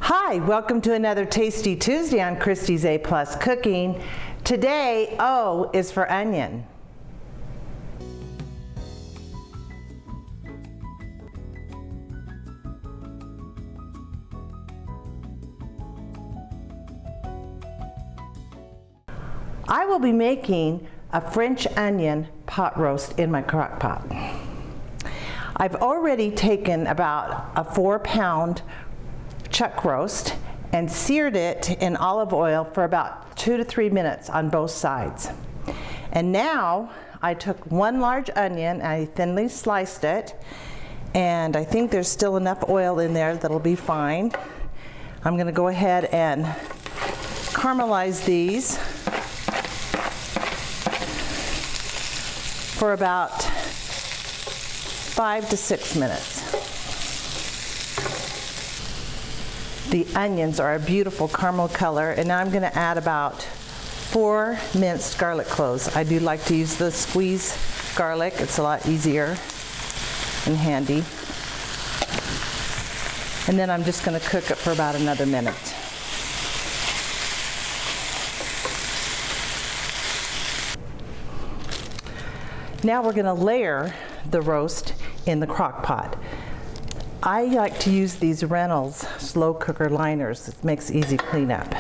Hi, welcome to another Tasty Tuesday on Christy's A+ Cooking. Today, O is for onion. I will be making a French onion pot roast in my crock pot. I've already taken about a 4-pound chuck roast and seared it in olive oil for about 2 to 3 minutes on both sides. And now I took 1 large onion, I thinly sliced it, and I think there's still enough oil in there that'll be fine. I'm going to go ahead and caramelize these for about 5 to 6 minutes. The onions are a beautiful caramel color, and now I'm going to add about 4 minced garlic cloves. I do like to use the squeeze garlic. It's a lot easier and handy. And then I'm just going to cook it for about another minute. Now we're going to layer the roast in the crock pot. I like to use these Reynolds slow cooker liners. It makes easy cleanup.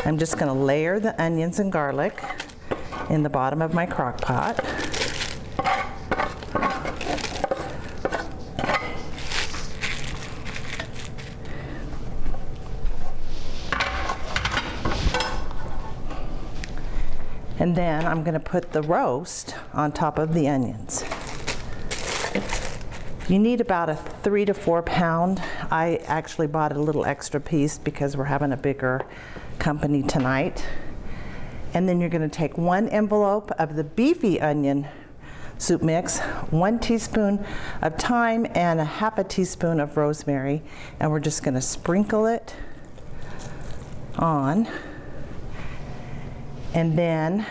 I'm just going to layer the onions and garlic in the bottom of my crock pot. And then I'm going to put the roast on top of the onions. You need about a 3 to 4 pound. I actually bought a little extra piece because we're having a bigger company tonight. And then you're going to take 1 envelope of the beefy onion soup mix, 1 teaspoon of thyme, and a ½ teaspoon of rosemary. And we're just going to sprinkle it on. And then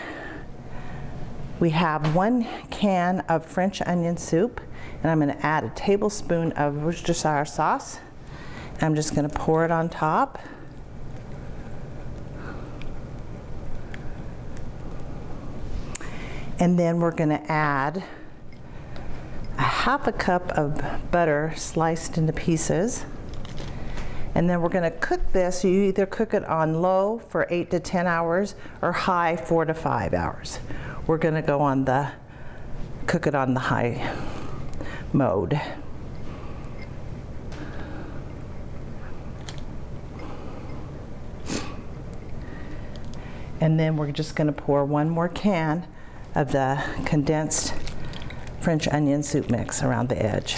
we have 1 can of French onion soup, and I'm going to add a tablespoon of Worcestershire sauce. And I'm just going to pour it on top. And then we're going to add a ½ cup of butter sliced into pieces. And then we're going to cook this. You either cook it on low for 8 to 10 hours or high 4 to 5 hours. We're going to go on cook it on the high mode. And then we're just going to pour 1 more can of the condensed French onion soup mix around the edge.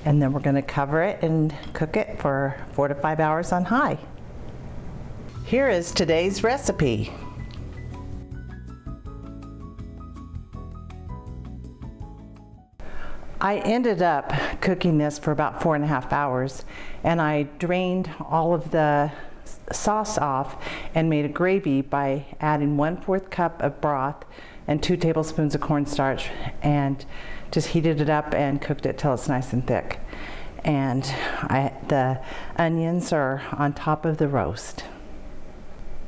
And then we're going to cover it and cook it for 4 to 5 hours on high. Here is today's recipe. I ended up cooking this for about 4.5 hours, and I drained all of the sauce off and made a gravy by adding 1/4 cup of broth and 2 tablespoons of cornstarch, and just heated it up and cooked it till it's nice and thick. And the onions are on top of the roast.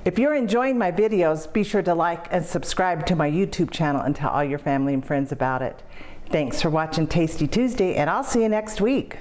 If you're enjoying my videos, be sure to like and subscribe to my YouTube channel and tell all your family and friends about it. Thanks for watching Tasty Tuesday, and I'll see you next week.